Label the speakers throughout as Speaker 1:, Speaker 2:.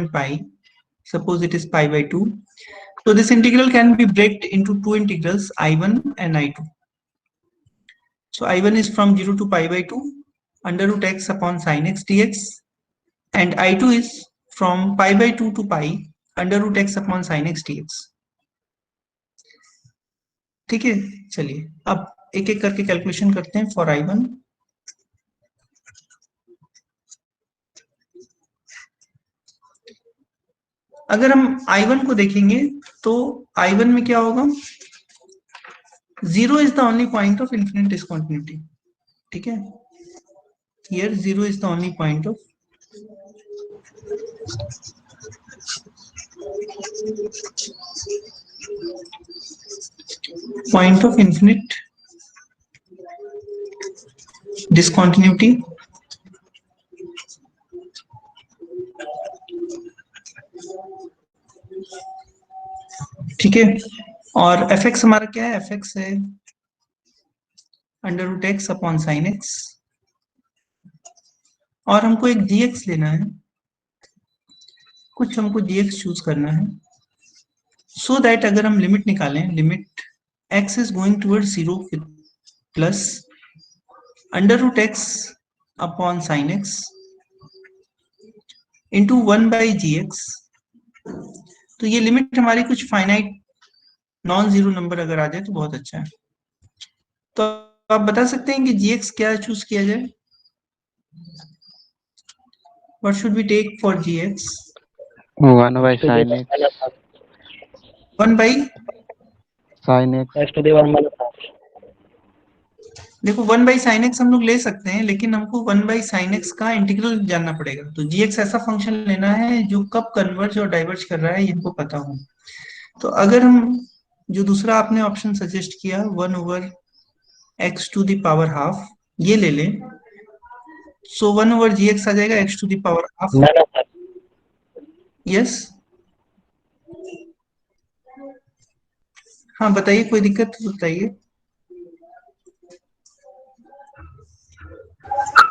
Speaker 1: given pi. Suppose it is pi by 2. So this integral can be breaked into two integrals, I1 and I2. So I1 is from 0 to pi by 2 under root x upon sin x dx, and I2 is from pi by 2 to pi under root x upon sin x dx. ठीक है, चलिए अब एक एक करके calculation करते हैं for I1. अगर हम I1 को देखेंगे तो I1 में क्या होगा, 0 is the only point of infinite discontinuity. ठीक है, here 0 is the only point of infinite discontinuity. ठीक है, और fx हमारा क्या है, fx है under root x upon sine x, और हमको एक gx लेना है, कुछ हमको gx चूज करना है, सो दैट अगर हम लिमिट निकालें, limit x is going toward 0 plus under root x upon sine x into 1 by g x, तो ये लिमिट हमारी कुछ फाइनाइट नॉन जीरो नंबर अगर आ जाए तो बहुत अच्छा है. तो आप बता सकते हैं कि gx क्या चूज किया जाए, what should we take for gx?
Speaker 2: 1 by sin x.
Speaker 1: 1 by
Speaker 2: sin x.
Speaker 3: x to the 1 minus.
Speaker 1: देखो 1 बाई साइन एक्स हम लोग ले सकते हैं, लेकिन हमको 1 बाई साइन एक्स का इंटीग्रल जानना पड़ेगा. तो gx ऐसा फंक्शन लेना है जो कब कन्वर्ज और डाइवर्ज कर रहा है ये हमको पता हो. तो अगर हम जो दूसरा आपने ऑप्शन सजेस्ट किया 1 over x to the power half ये ले लें, सो 1 ओवर gx आ जाएगा x to the power half.
Speaker 3: No, no, sir.
Speaker 1: Yes, हाँ बताइए, कोई दिक्कत तो बताइए.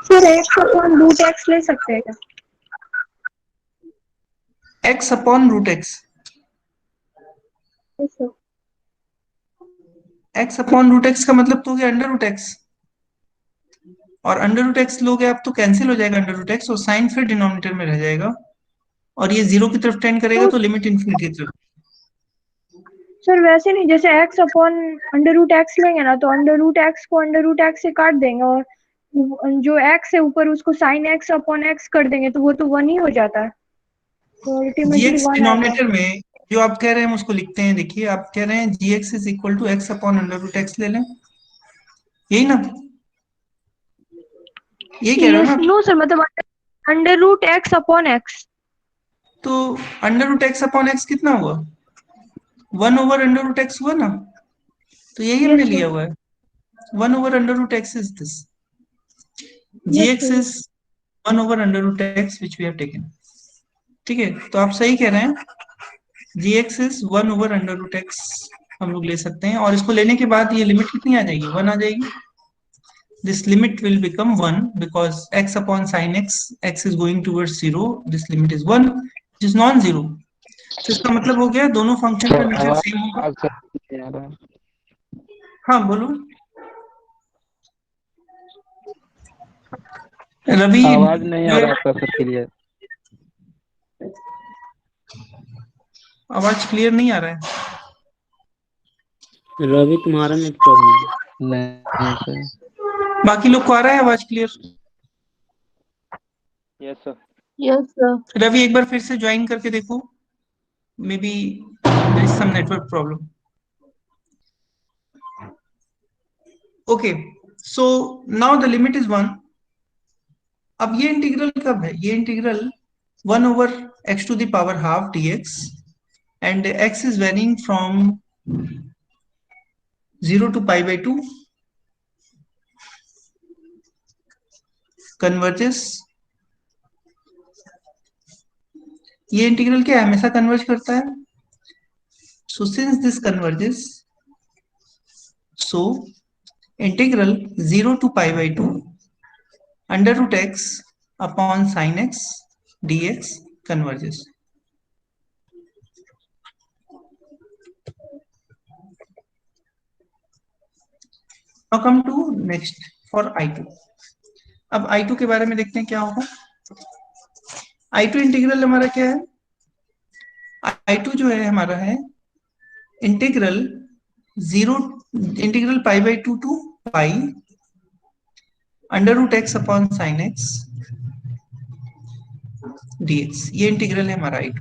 Speaker 4: Sir x upon root x ले सकते हैं क्या?
Speaker 1: x upon root x,
Speaker 4: Yes, sir.
Speaker 1: x upon root x का मतलब तो हो गया अंडर रूट एक्स, और अंडर रूट एक्स लोगे आप तो कैंसिल हो जाएगा अंडर रूट एक्स, और साइन फिर डिनोमिनेटर में रह जाएगा, और ये जीरो की तरफ टेंड करेगा तो लिमिट इन्फिनिटी की तरफ.
Speaker 4: सर वैसे नहीं, जैसे x upon under root x लेंगे ना तो अंडर रूट एक्स को अंडर रूट एक्स से काट देंगे, और जो x है ऊपर उसको साइन x अपॉन x कर देंगे तो वो तो 1 ही हो जाता है. तो अल्टीमेटली
Speaker 1: gx
Speaker 4: 1
Speaker 1: डिनोमिनेटर में जो आप कह रहे हैं हम उसको लिखते हैं. देखिए आप कह रहे हैं gx is equal to x upon under root x ले लें, यही ना, यही कह रहे हो ना?
Speaker 4: नो सर, मतलब under root x upon x.
Speaker 1: तो under root x upon x कितना हुआ, 1 ओवर अंडर रूट एक्स हुआ ना, तो यही हमने
Speaker 4: Yes, sir.
Speaker 1: लिया हुआ है. 1 over under root x is this,
Speaker 4: Yes,
Speaker 1: gx
Speaker 4: sir.
Speaker 1: Is 1 over under root x which we have taken. ठीक है, तो आप सही कह रहे हैं, gx is 1 over under root x हम लोग ले सकते हैं, और इसको लेने के बाद ये लिमिट कितनी आ जाएगी, 1 आ जाएगी. This limit will become 1 because x upon sin x, x is going towards 0, this limit is 1, which is non-zero. तो इसका मतलब हो गया दोनों फंक्शन का नेचर सेम होगा. हाँ बोलो रवि.
Speaker 2: आवाज नहीं आ रहा आपका सर क्लियर.
Speaker 1: आवाज क्लियर नहीं आ रहा है.
Speaker 3: रवि तुम्हारा नेट प्रॉब्लम.
Speaker 2: नहीं सर.
Speaker 1: बाकी लोग को आ रहा है आवाज clear?
Speaker 2: Yes sir.
Speaker 4: Yes, sir.
Speaker 1: Ravi एक बार फिर से ज्वाइन करके देखो, maybe there is some network problem. Okay, so now the limit is 1. अब ये इंटीग्रल कब है, ये integral 1 over x to the power half dx, and x is varying from 0 to pi by 2, converges. ये integral क्या है, हमेशा converge करता है. So since this converges, so integral 0 to pi by 2 under root x upon sin x dx converges. Now come to next for I2। अब I2 के बारे में देखते हैं क्या होगा। I2 इंटीग्रल हमारा क्या है, I2 जो है हमारा है integral pi by 2 to pi under root x upon sine x dx, ये इंटीग्रल है हमारा I2।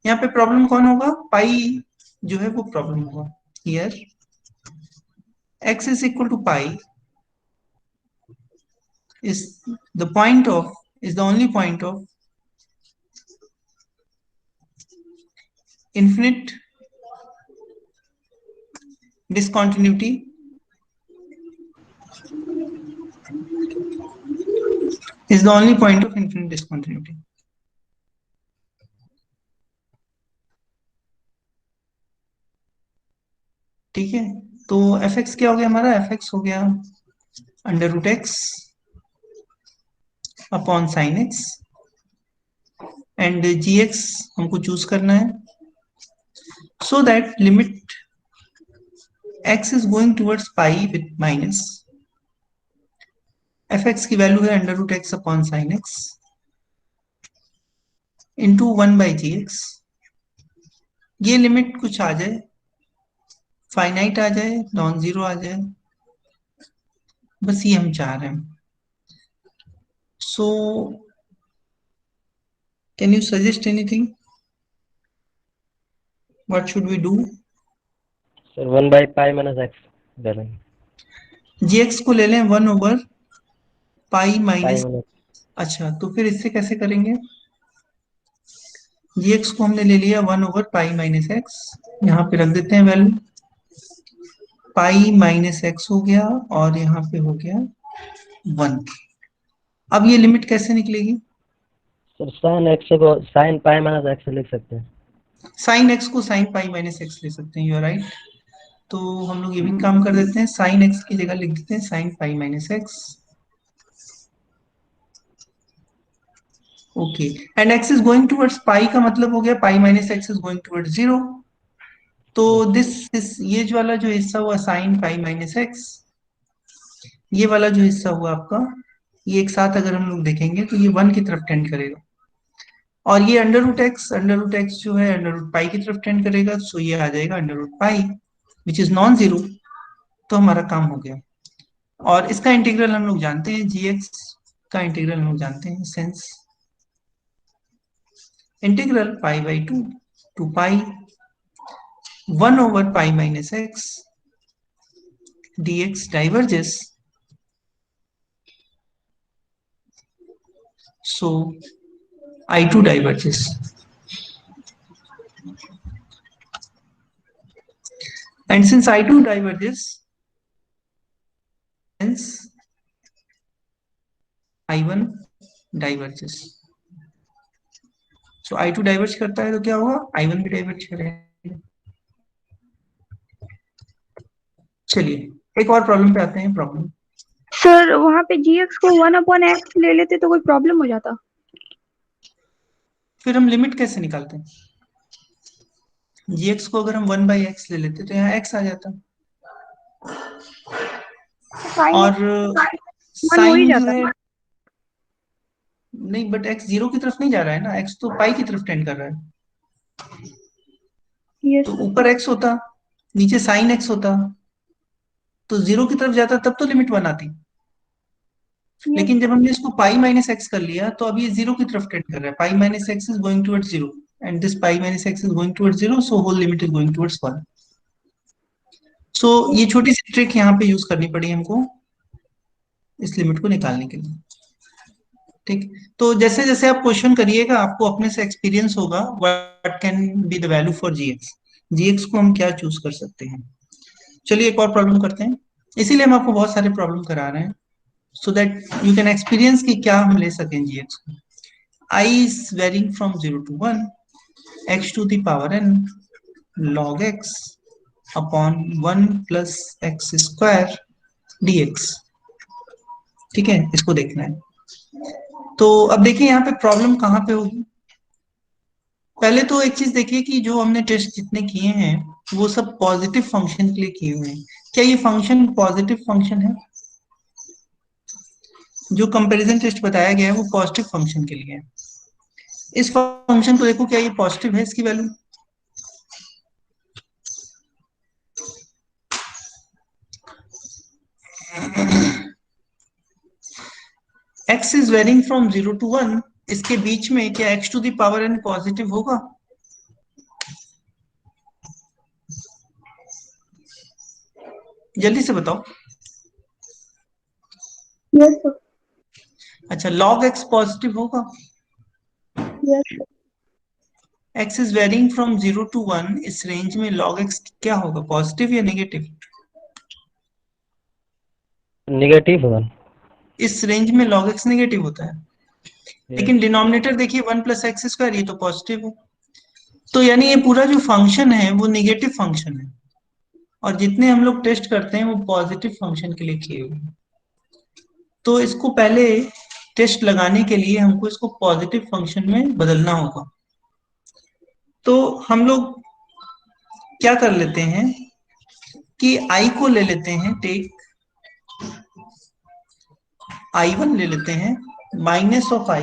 Speaker 1: यहाँ पे प्रॉब्लम कौन होगा, पाई जो है वो प्रॉब्लम होगा। Here x is equal to pi is the point of is the only point of infinite discontinuity is the only point of infinite discontinuity। ठीक है, तो fx क्या हो गया हमारा, fx हो गया under root x upon sine x and gx हमको चूज करना है, so that limit x is going towards pi with minus, fx की वैल्यू है under root x upon sine x into 1/gx। ये लिमिट कुछ आ जाए, फाइनाइट आ जाए, non zero आ जाए, बस ये हम चाह रहे हैं। So can you suggest anything, what should we do?
Speaker 3: Sir 1/पाई माइनस एक्स ले लेंगे।
Speaker 1: gx को ले लें 1/पाई
Speaker 3: पाई
Speaker 1: माइनस।
Speaker 3: माइनस
Speaker 1: अच्छा, तो फिर इससे कैसे करेंगे, gx को हमने ले लिया 1/पाई माइनस एक्स, यहाँ पे रख देते हैं वैल्यू, पाई माइनस एक्स हो गया और यहाँ पे हो गया 1। अब ये लिमिट कैसे निकलेगी,
Speaker 3: सर साइन एक्स को साइन पाई माइनस एक्स लिख सकते हैं।
Speaker 1: साइन एक्स को साइन पाई माइनस एक्स ले सकते हैं, यू आर राइट। तो हम लोग ये भी काम कर देते हैं, साइन एक्स की जगह लिख देते हैं sine pi minus x. Okay, and x is going towards pi का मतलब हो गया pi minus x is going towards zero. तो दिस ये जो वाला जो हिस्सा हुआ साइन पाई माइनस एक्स, ये वाला जो हिस्सा हुआ आपका, ये एक साथ अगर हम लोग देखेंगे तो ये 1 की तरफ टेंड करेगा, और ये अंडर रूट एक्स जो है अंडर रूट पाई की तरफ टेंड करेगा, सो ये आ जाएगा under root pi which is non zero. तो हमारा काम हो गया, और इसका इंटीग्रल हम लोग जानते हैं, gx का इंटीग्रल हम लोग जानते हैं, since integral pi by 2 to pi 1/पाई minus x dx diverges, so I2 diverges। And since I2 diverges, hence I1 diverges। So I2 diverge करता है तो क्या होगा, I1 भी डाइवर्ज करेगा। चलिए एक और प्रॉब्लम पे आते हैं। प्रॉब्लम
Speaker 4: सर वहाँ पे gx को 1/x ले लेते तो कोई प्रॉब्लम हो जाता?
Speaker 1: फिर हम लिमिट कैसे निकालते हैं, gx को अगर हम 1/x ले लेते तो यहाँ x आ जाता, और
Speaker 4: वन हो ही
Speaker 1: साइन जो
Speaker 4: जाता।
Speaker 1: है नहीं, बट x जीरो की तरफ नहीं जा रहा है ना, x तो पाई की तरफ टेंड कर रहा है।
Speaker 4: यस
Speaker 1: तो ऊपर x होता, नीचे साइन x होता, तो जीरो की तरफ जाता तब तो लिमिट 1 आती। लेकिन जब हमने इसको पाई माइनस एक्स कर लिया तो अब ये जीरो की तरफ टेंड कर रहा है, pi minus x is going towards zero and this pi minus x is going towards zero, so whole limit is going towards 1। सो ये छोटी सी ट्रिक यहाँ पे यूज करनी पड़ी हमको इस लिमिट को निकालने के लिए। ठीक, तो जैसे जैसे आप क्वेश्चन करिएगा आपको अपने से एक्सपीरियंस होगा what can be the value for GX, GX को हम क्या चूज कर सकते हैं। चलिए एक और प्रॉब्लम करते हैं, इसीलिए हम आपको बहुत सारे प्रॉब्लम करा रहे हैं, so that you can experience कि क्या हम ले सकें gx को। I is varying from 0 to 1, x to the power n log x upon 1 plus x square dx। ठीक है, इसको देखना है। तो अब देखिए यहाँ पे प्रॉब्लम कहाँ पे होगी। पहले तो एक चीज देखिए कि जो हमने टेस्ट जितने किए हैं वो सब पॉजिटिव फंक्शन के लिए किए हुए हैं, क्या ये फंक्शन पॉजिटिव फंक्शन है? जो कंपैरिजन टेस्ट बताया गया है वो पॉजिटिव फंक्शन के लिए है। इस फंक्शन को देखो, क्या ये पॉजिटिव है इसकी value? x is varying from 0 to 1, इसके बीच में क्या x to the power n positive होगा? जल्दी से बताओ।
Speaker 4: Yes sir.
Speaker 1: अच्छा, log x पॉजिटिव होगा?
Speaker 4: Yes
Speaker 1: x is varying from 0 to 1, इस रेंज में log x क्या होगा, पॉजिटिव या नेगेटिव?
Speaker 3: नेगेटिव 1।
Speaker 1: इस रेंज में log x नेगेटिव होता है, लेकिन डिनोमिनेटर देखिए 1 प्लस एक्स स्क्वायर, ये तो पॉजिटिव है। तो यानी ये पूरा जो फंक्शन है वो नेगेटिव फंक्शन है, और जितने हम लोग टेस्ट करते हैं वो पॉजिटिव फंक्शन के लिए किए हुए हैं। तो इसको पहले टेस्ट लगाने के लिए हमको इसको पॉजिटिव फंक्शन में बदलना होगा। तो हम लोग क्या कर लेते हैं कि i को ले लेते हैं, टेक i1 ले लेते हैं, माइनस ऑफ i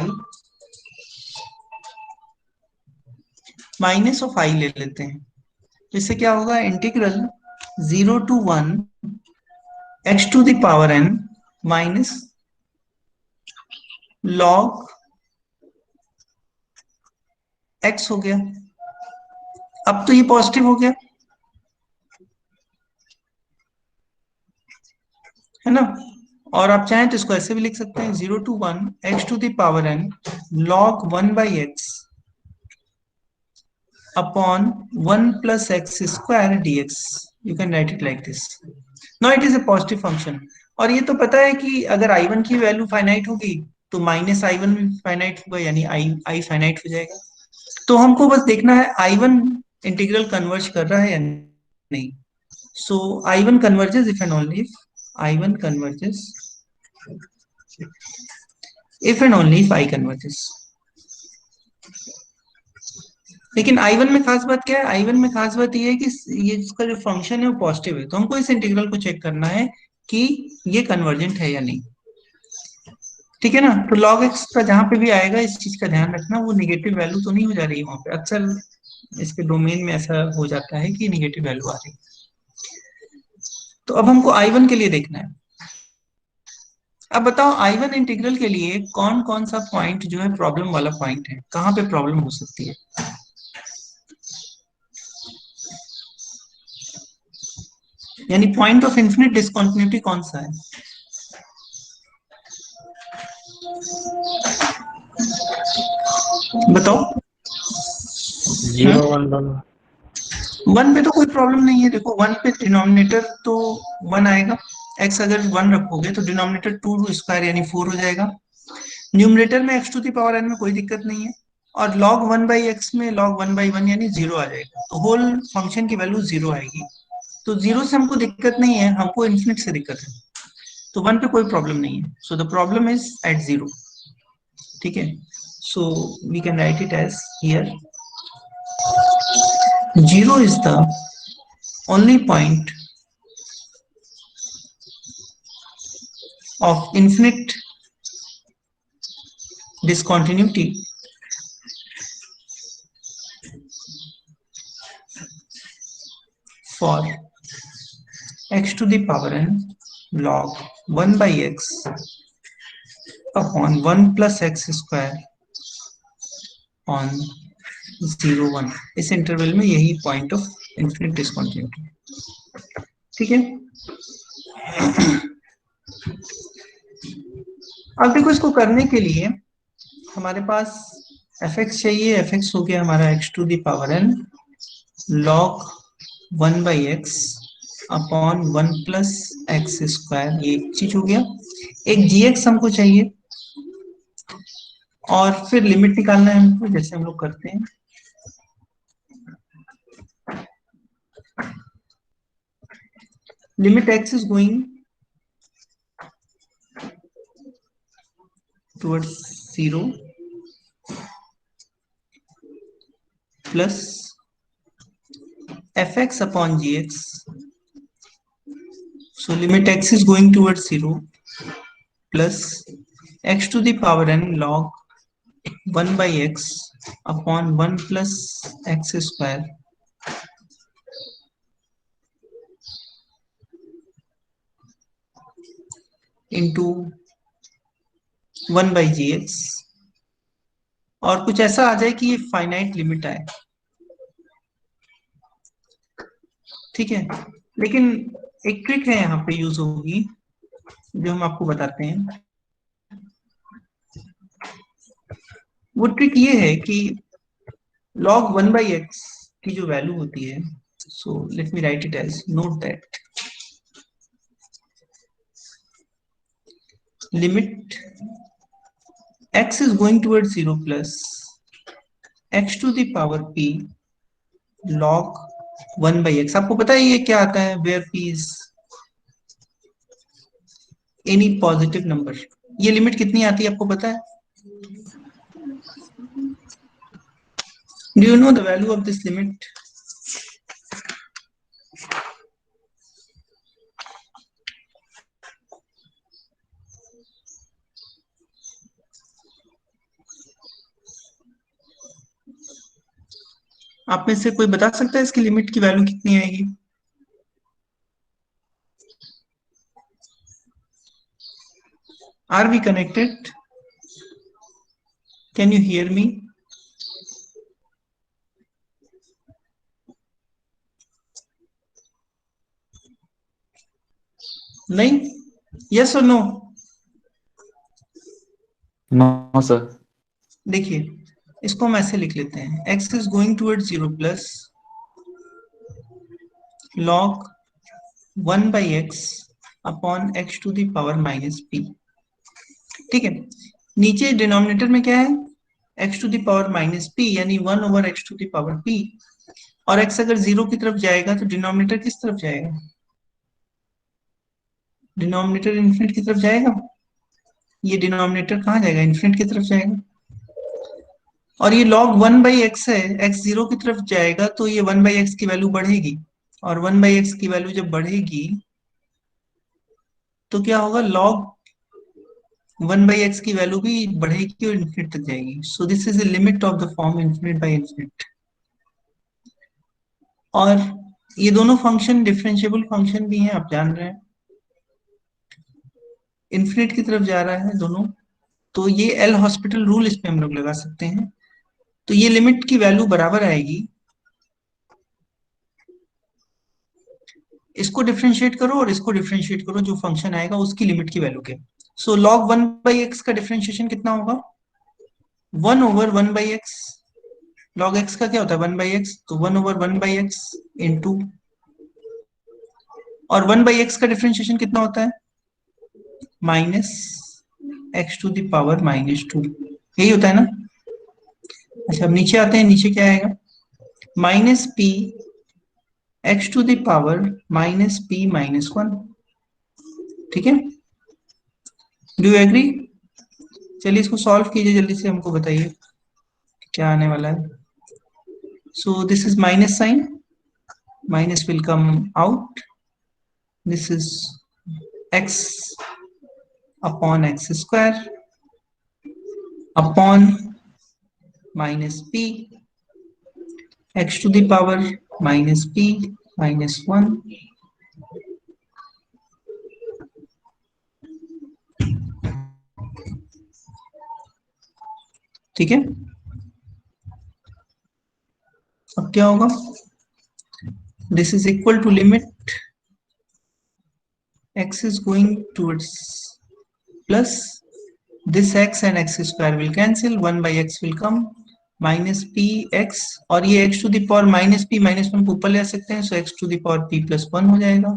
Speaker 1: ले लेते हैं। तो इससे क्या होगा, integral 0 to 1 x to the power n minus log x हो गया। अब तो ये पॉजिटिव हो गया, है ना? और आप चाहें तो इसको ऐसे भी लिख सकते हैं, 0 to 1 x to the power n log 1 by x upon 1 plus x square dx. You can write it like this. Now it is a positive function. और ये तो पता है कि अगर i1 की वैल्यू फाइनाइट होगी तो माइनस i1 भी फाइनाइट होगा, यानी i फाइनाइट हो जाएगा। तो हमको बस देखना है i1 इंटीग्रल कन्वर्ज कर रहा है या नहीं। So I1 converges if and only if I1 converges if and only if I converges। लेकिन I1 में खास बात क्या है, I1 में खास बात ये है कि ये इसका जो फंक्शन है वो पॉजिटिव है, तो हमको इस इंटीग्रल को चेक करना है कि ये कन्वर्जेंट है या नहीं। ठीक है ना? तो log x का जहां पे भी आएगा इस चीज का ध्यान रखना, वो निगेटिव वैल्यू तो नहीं हो जा रही है वहां पे। अक्सर इसके डोमेन में ऐसा हो जाता है कि निगेटिव वैल्यू आ रही है। तो अब हमको I1 के लिए देखना है। अब बताओ I1 इंटीग्रल के लिए कौन कौन सा पॉइंट जो है प्रॉब्लम वाला पॉइंट है, कहां पे प्रॉब्लम हो सकती है? यानी पॉइंट ऑफ इन्फिनिट डिसकंटिन्यूटी कौन सा है? बताओ।
Speaker 3: 0 1 दोनों।
Speaker 1: 1 पे तो कोई प्रॉब्लम नहीं है, देखो 1 पे डिनोमिनेटर तो 1 आएगा, x अगर 1 रखोगे तो डिनोमिनेटर 2 स्क्वायर यानी 4 हो जाएगा। न्यूमरेटर में x to the power n में कोई दिक्कत नहीं है, और log 1 बाई एक्स में log 1 बाई 1 यानी 0 आ जाएगा, तो होल फंक्शन की वैल्यू 0 आएगी। तो 0 से हमको दिक्कत नहीं है, हमको इन्फिनिट से दिक्कत है। तो 1 पे कोई प्रॉब्लम नहीं है, so the problem is at 0। ठीक है, so we can write it as here 0 is the only point of infinite discontinuity for x to the power n log 1 by x upon 1 plus x square on 0 1। इस interval में यही point of infinite discontinuity. ठीक है, अब देखो इसको करने के लिए हमारे पास fx चाहिए। fx हो गया हमारा x to the power n log 1 by x upon 1 plus x square, ये एक चीज हो गया। एक gx हमको चाहिए, और फिर लिमिट निकालना है हमको, जैसे हम लोग करते हैं। Limit x is going towards 0 plus fx upon gx So limit x is going towards 0 plus x to the power n log 1 by x upon 1 plus x square into 1 by gx, और कुछ ऐसा आ जाए कि ये finite limit आए, ठीक है। लेकिन एक ट्रिक है यहाँ पे यूज होगी जो हम आपको बताते हैं। वो ट्रिक ये है कि log 1 by x की जो वैल्यू होती है, so let me write it as note that limit x is going towards 0 plus x to the power p log 1 by x। आपको पता है ये क्या आता है, where p is any positive number। ये लिमिट कितनी आती है आपको पता है? Do you know the value of this limit? आप में से कोई बता सकता है इसकी लिमिट की वैल्यू कितनी आएगी? Are we connected? Can you hear me? नहीं? Yes or no?
Speaker 2: No sir.
Speaker 1: देखिए इसको हम ऐसे लिख लेते हैं, x is going towards 0 plus log 1 by x upon x to the power minus p। ठीक है, नीचे डिनोमिनेटर में क्या है, x to the power minus p यानी 1 over x to the power p, और x अगर 0 की तरफ जाएगा तो डिनोमिनेटर किस तरफ जाएगा? डिनोमिनेटर इन्फिनिट की तरफ जाएगा। ये डिनोमिनेटर कहाँ जाएगा? इन्फिनिट की तरफ जाएगा। और ये log 1 by x है, x 0 की तरफ जाएगा तो ये 1 by x की वैल्यू बढ़ेगी, और 1 by x की वैल्यू जब बढ़ेगी तो क्या होगा, log 1 by x की वैल्यू भी बढ़ेगी और इन्फिनिट तक जाएगी। So this is the limit of the form infinite by infinite. और ये दोनों फंक्शन डिफरेंशिएबल फंक्शन भी हैं, आप जान रहे हैं, इन्फिनिट की तरफ जा रहा है दोनों, तो ये एल हॉस्पिटल रूल इस पे हम लोग लगा सकते हैं। तो ये लिमिट की वैल्यू बराबर आएगी, इसको डिफरेंशिएट करो और इसको डिफरेंशिएट करो, जो फंक्शन आएगा उसकी लिमिट की वैल्यू के। सो log 1 by x का डिफरेंशिएशन कितना होगा? 1 over 1 by x। log x का क्या होता है? 1 by x, तो 1 over 1 by x इंटू, और 1 by x का डिफरेंशिएशन कितना होता है? Minus x to the power minus 2, यही होता है ना। अच्छा अब नीचे आते हैं, नीचे क्या आएगा? Minus p x to the power minus p minus 1। ठीक है, डू यू एग्री? चलिए इसको सॉल्व कीजिए जल्दी से, हमको बताइए क्या आने वाला है। So this is minus sine, minus will come out, this is x upon x square upon minus p x to the power minus p minus 1 ठीक है। अब क्या होगा, this is equal to limit x is going towards plus this x and x square will cancel, 1 by x will come minus p x, और ये x to the power minus p minus 1 को ऊपर ले सकते हैं, so x to the power p plus 1 हो जाएगा।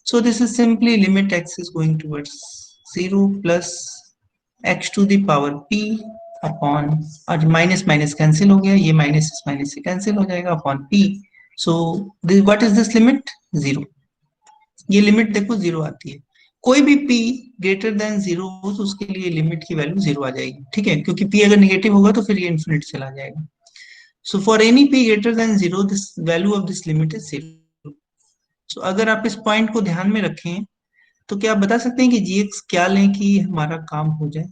Speaker 1: So this is simply limit x is going towards 0 plus x to the power p upon, और माइनस माइनस कैंसिल हो गया, ये माइनस माइनस से कैंसिल हो जाएगा, upon p। So what is this limit? 0। ये लिमिट देखो 0 आती है, कोई भी p ग्रेटर देन 0 हो तो उसके लिए लिमिट की वैल्यू 0 आ जाएगी, ठीक है, क्योंकि p अगर नेगेटिव होगा तो फिर ये इन्फिनिट चला जाएगा। So for any p greater than 0 this value of this limit is 0। सो अगर आप इस पॉइंट को ध्यान में रखें तो क्या आप बता सकते हैं कि gx क्या लें कि हमारा काम हो जाए?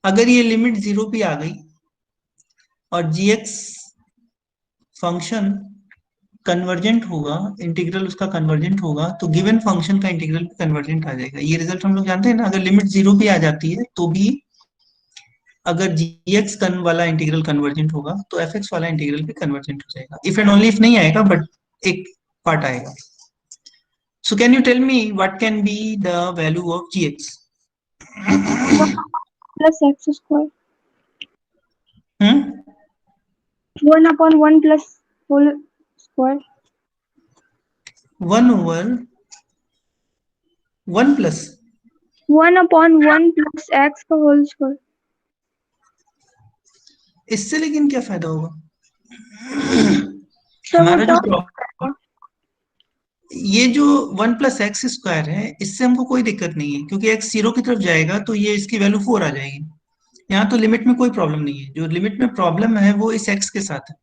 Speaker 1: अगर ये लिमिट 0 पे आ गई और gx फंक्शन कन्वर्जेंट होगा, इंटीग्रल उसका कन्वर्जेंट होगा, तो गिवन फंक्शन का इंटीग्रल भी कन्वर्जेंट आ जाएगा। ये रिजल्ट हम लोग जानते हैं ना। अगर लिमिट 0 पे आ जाती है तो भी अगर gx कन वाला इंटीग्रल कन्वर्जेंट होगा तो fx वाला इंटीग्रल भी कन्वर्जेंट हो जाएगा। इफ एंड ओनली इफ नहीं आएगा, बट एक पार्ट आएगा। So can you tell me what can be the value of gx?
Speaker 4: Plus x square
Speaker 1: Hmm?
Speaker 4: 1/1 plus whole square
Speaker 1: 1 over 1 plus
Speaker 4: 1/1 plus x का whole square.
Speaker 1: इससे लेकिन क्या फायदा होगा?
Speaker 4: सर वो
Speaker 1: हमारा जो
Speaker 4: टर्म
Speaker 1: ये जो 1 प्लस एक्स स्क्वायर है, इससे हमको कोई दिक्कत नहीं है, क्योंकि x 0 की तरफ जाएगा तो ये इसकी वैल्यू 4 आ जाएगी। यहाँ तो लिमिट में कोई प्रॉब्लम नहीं है। जो लिमिट में प्रॉब्लम है वो इस x के साथ है।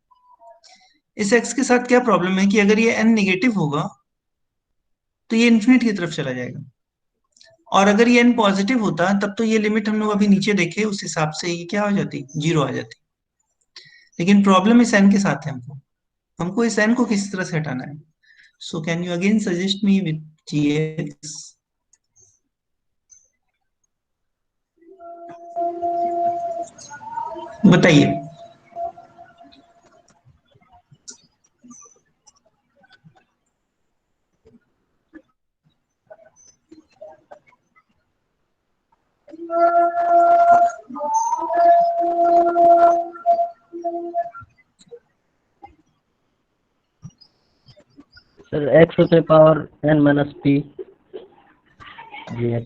Speaker 1: इस x के साथ क्या प्रॉब्लम है कि अगर ये n नेगेटिव होगा तो ये इन्फिनिट की तरफ चला जाएगा, और अगर ये n पॉजिटिव होता तब तो ये लिमिट हम लोग अभी नीचे देखे उस हिसाब से ये क्या हो जाती, 0 आ जाती। लेकिन प्रॉब्लम इस n के साथ है। हमको हमको इस n को किसी तरह से हटाना है। So can you again suggest me with gx? बताइए।
Speaker 3: Sir x to the power n minus p gx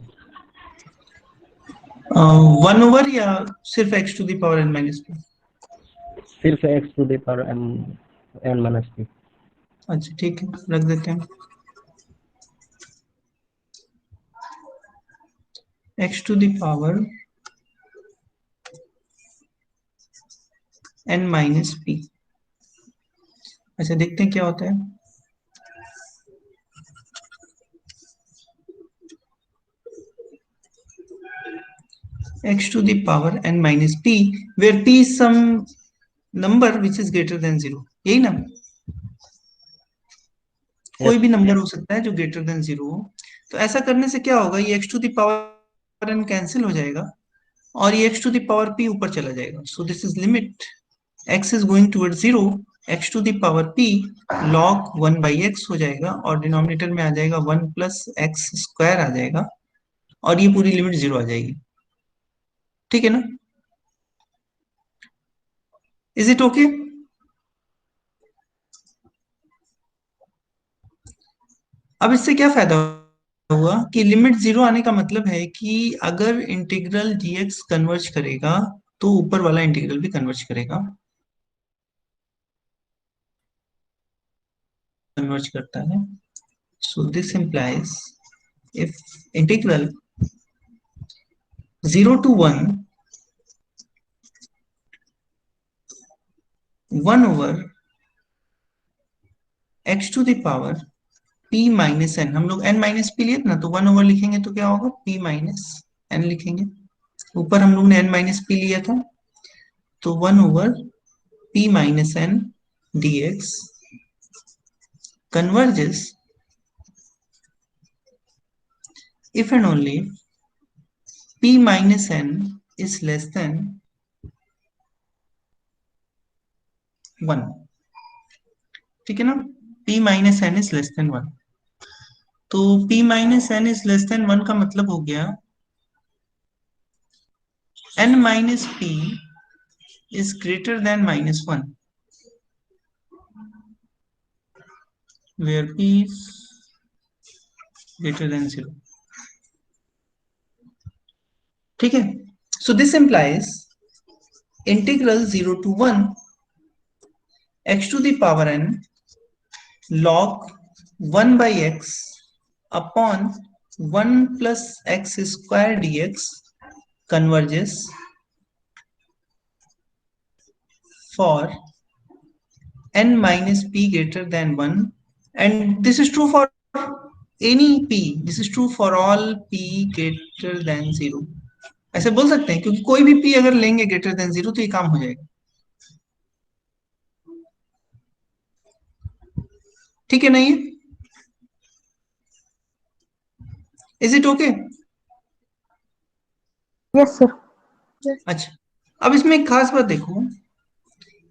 Speaker 1: 1 over या सिर्फ x to the power n minus p?
Speaker 3: सिर्फ x to the power n minus p।
Speaker 1: अच्छा ठीक है, रख देते हैं। x to the power n minus p। अच्छा देखते हैं क्या होता है। x to the power n minus p, where p is some number which is greater than 0, यही ना? कोई भी नंबर हो सकता है जो ग्रेटर देन 0 हो। तो ऐसा करने से क्या होगा, ये x to the power n cancel हो जाएगा और ये x to the power p ऊपर चला जाएगा। So this is limit x is going toward 0, x to the power p log 1 by x हो जाएगा, और डिनोमिनेटर में आ जाएगा 1 प्लस एक्स स्क्वायर आ जाएगा, और ये पूरी लिमिट 0 आ जाएगी। ठीक है ना? Is it okay? अब इससे क्या फायदा हुआ कि लिमिट 0 आने का मतलब है कि अगर इंटीग्रल gx कन्वर्ज करेगा तो ऊपर वाला इंटीग्रल भी कन्वर्ज करेगा, कन्वर्ज करता है। So this implies if integral 0 to 1 over x to the power p minus n, हम लोग n माइनस पी लिए ना, तो 1 ओवर लिखेंगे तो क्या होगा, p माइनस n लिखेंगे। ऊपर हम लोग ने n माइनस पी लिया था, तो 1 over p minus n dx converges if and only p minus n is less than 1। ठीक है ना? p minus n is less than 1। तो p minus n is less than 1 का मतलब हो गया n minus p is greater than minus 1, where p is greater than 0। ठीक है? So this implies integral 0 to 1 x to the power n log 1 by x upon 1 plus x square dx converges for n minus p greater than 1, and this is true for any p, this is true for all p greater than 0, ऐसे बोल सकते हैं, क्योंकि कोई भी p अगर लेंगे greater than 0 तो ये काम हो जाएगा। ठीक है, नहीं? Is it okay?
Speaker 4: Yes sir.
Speaker 1: अच्छा, अब इसमें एक खास बात देखो,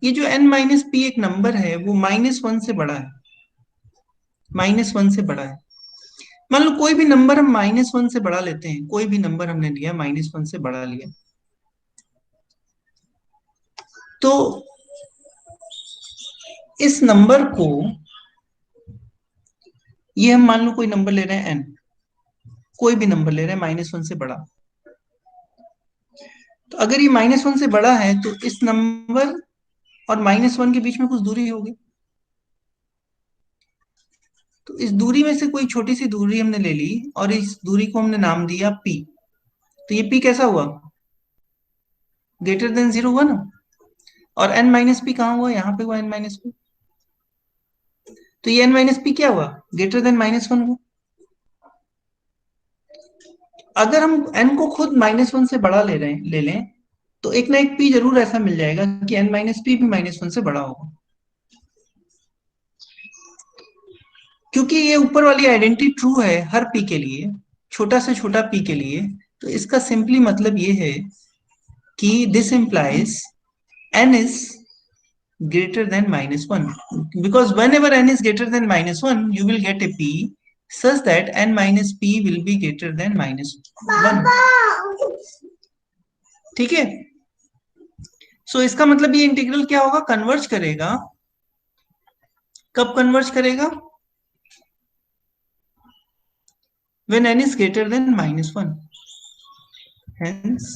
Speaker 1: ये जो n माइनस पी एक नंबर है वो -1 से बड़ा है, -1 से बड़ा है। मान लो कोई भी नंबर हम -1 से बड़ा लेते हैं, कोई भी नंबर हमने लिया -1 से बड़ा लिया, तो इस नंबर को, ये हम मान लो कोई नंबर ले रहे हैं n, कोई भी नंबर ले रहे हैं -1 से बड़ा, तो अगर ये -1 से बड़ा है तो इस नंबर और -1 के बीच में कुछ दूरी होगी, तो इस दूरी में से कोई छोटी सी दूरी हमने ले ली और इस दूरी को हमने नाम दिया p, तो ये p कैसा हुआ? ग्रेटर देन 0 हुआ ना। और n माइनस पी कहाँ हुआ? यहाँ पे हुआ n माइनस पी, तो ये n माइनस पी क्या हुआ? ग्रेटर देन -1 हुआ। अगर हम n को खुद -1 से बड़ा ले लें तो एक ना एक p जरूर ऐसा मिल जाएगा कि n माइनस पी भी -1 से बड़ा होगा, क्योंकि ये ऊपर वाली आइडेंटिटी ट्रू है हर p के लिए, छोटा से छोटा p के लिए। तो इसका सिंपली मतलब ये है कि this implies n is greater than -1, because whenever n is greater than -1 you will get a p such that n minus p will be greater than -1। ठीक है, सो इसका मतलब ये इंटीग्रल क्या होगा? कन्वर्ज करेगा। कब कन्वर्ज करेगा? when n is greater than -1, hence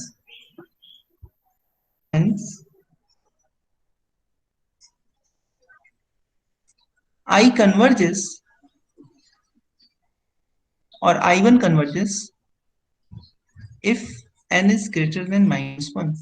Speaker 1: I converges or I1 converges if n is greater than -1।